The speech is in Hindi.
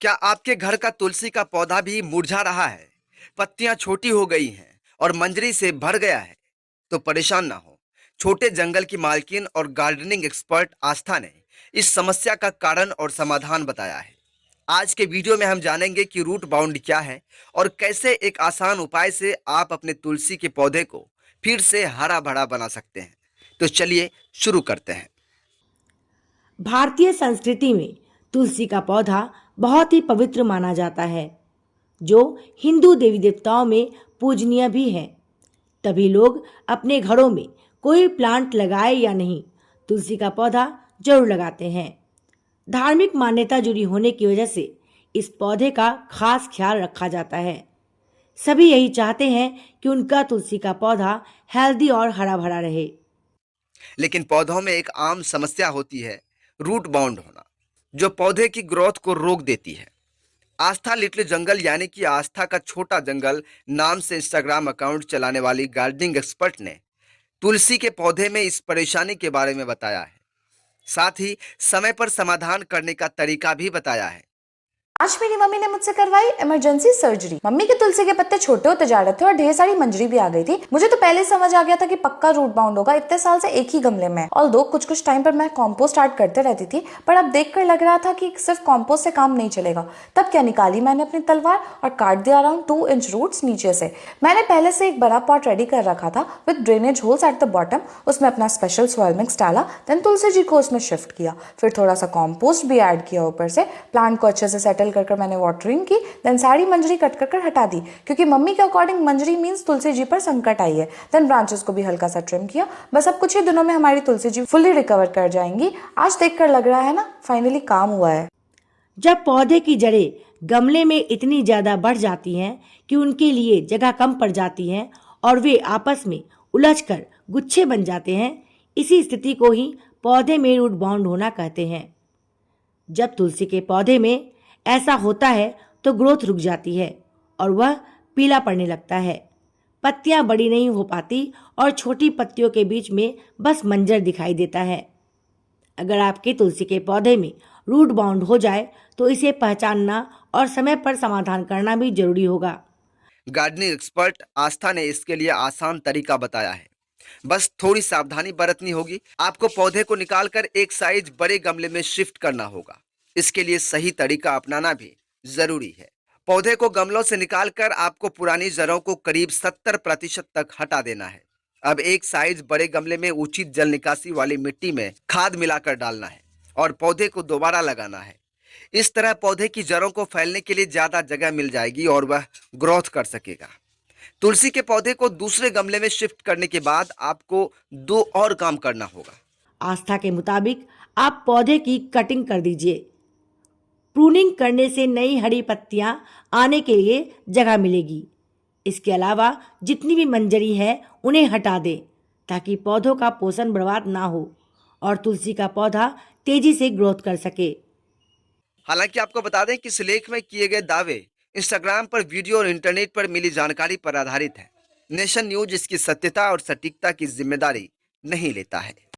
क्या आपके घर का तुलसी का पौधा भी मुरझा रहा है, पत्तियां छोटी हो गई हैं और मंजरी से भर गया है? तो परेशान ना हो। छोटे जंगल की मालकिन और गार्डनिंग एक्सपर्ट आस्था ने इस समस्या का कारण और समाधान बताया है। आज के वीडियो में हम जानेंगे कि रूट बाउंड क्या है और कैसे एक आसान उपाय से आप अपने तुलसी के पौधे को फिर से हरा भरा बना सकते हैं। तो चलिए शुरू करते हैं। भारतीय संस्कृति में तुलसी का पौधा बहुत ही पवित्र माना जाता है, जो हिंदू देवी देवताओं में पूजनीय भी है। तभी लोग अपने घरों में कोई प्लांट लगाए या नहीं, तुलसी का पौधा जरूर लगाते हैं। धार्मिक मान्यता जुड़ी होने की वजह से इस पौधे का खास ख्याल रखा जाता है। सभी यही चाहते हैं कि उनका तुलसी का पौधा हेल्दी और हरा भरा रहे। लेकिन पौधों में एक आम समस्या होती है, रूट बाउंड होना, जो पौधे की ग्रोथ को रोक देती है। आस्था लिटिल जंगल यानी कि आस्था का छोटा जंगल नाम से इंस्टाग्राम अकाउंट चलाने वाली गार्डनिंग एक्सपर्ट ने तुलसी के पौधे में इस परेशानी के बारे में बताया है। साथ ही समय पर समाधान करने का तरीका भी बताया है। आज मेरी मम्मी ने मुझसे करवाई इमरजेंसी सर्जरी। मम्मी के तुलसी के पत्ते छोटे होते जा रहे थे और ढेर सारी मंजरी भी आ गई थी। मुझे तो पहले समझ आ गया था कि पक्का रूट बाउंड होगा, इतने साल से एक ही गमले में। ऑल्दो कुछ टाइम पर मैं कॉम्पोस्ट स्टार्ट करते रहती थी, पर अब देखकर लग रहा था कि सिर्फ कॉम्पोस्ट से काम नहीं चलेगा। तब क्या निकाली मैंने अपनी तलवार और काट दिया अराउंड 2 इंच रूट्स नीचे से। मैंने पहले से एक बड़ा पॉट रेडी कर रखा था with drainage holes at the bottom. उसमें अपना स्पेशल सॉइल मिक्स डाला, देन तुलसी जी को उसमें शिफ्ट किया, फिर थोड़ा सा कॉम्पोस्ट भी ऐड किया ऊपर से। प्लांट को अच्छे से सेटल कर मैंने वाटरिंग की, देन सारी मंजरी कट कर हटा दी, क्योंकि मम्मी के अकॉर्डिंग मंजरी मींस तुलसी जी पर संकट आई है। देन ब्रांचेस को भी हल्का सा ट्रिम किया। बस अब कुछ ही दिनों में हमारी तुलसी जी फुल्ली रिकवर कर जाएंगी। आज देखकर लग रहा है ना, फाइनली काम हुआ है। जब पौधे की जड़ें गमले में इतनी ज़्यादा बढ़ जाती हैं कि उनके लिए जगह कम पड़ जाती है और वे आपस में उलझकर गुच्छे बन जाते हैं, इसी स्थिति को ही पौधे में रूट बाउंड होना कहते हैं। जब तुलसी के पौधे में ऐसा होता है तो ग्रोथ रुक जाती है और वह पीला पड़ने लगता है। पत्तियां बड़ी नहीं हो पाती और छोटी पत्तियों के बीच में बस मंजर दिखाई देता है। अगर आपके तुलसी के पौधे में रूट बाउंड हो जाए तो इसे पहचानना और समय पर समाधान करना भी जरूरी होगा। गार्डनिंग एक्सपर्ट आस्था ने इसके लिए आसान तरीका बताया है। बस थोड़ी सावधानी बरतनी होगी। आपको पौधे को निकालकर एक साइज बड़े गमले में शिफ्ट करना होगा। इसके लिए सही तरीका अपनाना भी जरूरी है। पौधे को गमलों से निकालकर आपको पुरानी जड़ों को करीब 70% तक हटा देना है। अब एक साइज बड़े गमले में उचित जल निकासी वाली मिट्टी में खाद मिलाकर डालना है और पौधे को दोबारा लगाना है। इस तरह पौधे की जड़ों को फैलने के लिए ज्यादा जगह मिल जाएगी और वह ग्रोथ कर सकेगा। तुलसी के पौधे को दूसरे गमले में शिफ्ट करने के बाद आपको दो और काम करना होगा। आस्था के मुताबिक आप पौधे की कटिंग कर दीजिए। प्रूनिंग करने से नई हरी पत्तियां आने के लिए जगह मिलेगी। इसके अलावा जितनी भी मंजरी है उन्हें हटा दें, ताकि पौधों का पोषण बर्बाद ना हो और तुलसी का पौधा तेजी से ग्रोथ कर सके। हालांकि आपको बता दें कि इस लेख में किए गए दावे इंस्टाग्राम पर वीडियो और इंटरनेट पर मिली जानकारी पर आधारित है। नेशन न्यूज इसकी सत्यता और सटीकता की जिम्मेदारी नहीं लेता है।